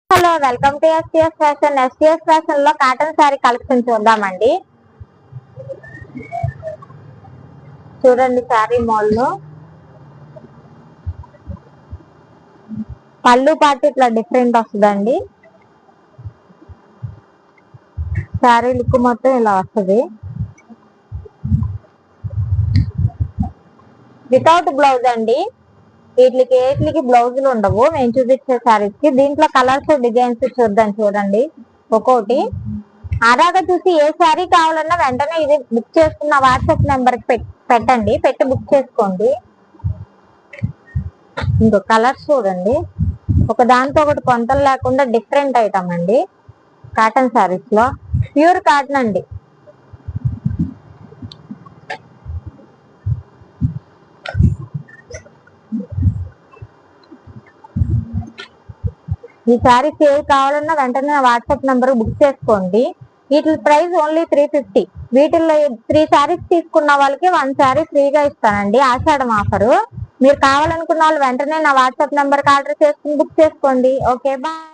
Hello, welcome to STS fashion. STS fashion లో cotton sari collection చూద్దామండి. చూడండి, శారీ మోడల్ పళ్ళు పాటు ఇట్లా డిఫరెంట్ వస్తుందండి. శారీ లుక్ మొత్తం ఇలా వస్తుంది. వితౌట్ బ్లౌజ్ అండి. వీటికి బ్లౌజులు ఉండవు మేము చూపించే శారీస్ కి. దీంట్లో కలర్స్ డిజైన్స్ చూద్దాం. చూడండి, ఒక్కోటి ఆరాగా చూసి ఏ శారీ కావాలన్నా వెంటనే ఇది బుక్ చేసుకున్న వాట్సాప్ నెంబర్ కి పెట్టండి, పెట్టి బుక్ చేసుకోండి. ఇంకో కలర్స్ చూడండి, ఒక దాంతో ఒకటి కొంతలు లేకుండా డిఫరెంట్ ఐటమ్ అండి. కాటన్ శారీస్ లో ప్యూర్ కాటన్ అండి. ఈ శారీ సేవ్ కావాలన్నా వెంటనే వాట్సాప్ నెంబర్ బుక్ చేసుకోండి. వీటి ప్రైస్ ఓన్లీ 350. వీటిల్లో 3 శారీస్ తీసుకున్న వాళ్ళకి 1 శారీ ఫ్రీగా ఇస్తానండి. ఆషాఢం ఆఫరు. మీరు కావాలనుకున్న వాళ్ళు వెంటనే నా వాట్సాప్ నెంబర్కి ఆర్డర్ చేసుకుని బుక్ చేసుకోండి. Okay, bye.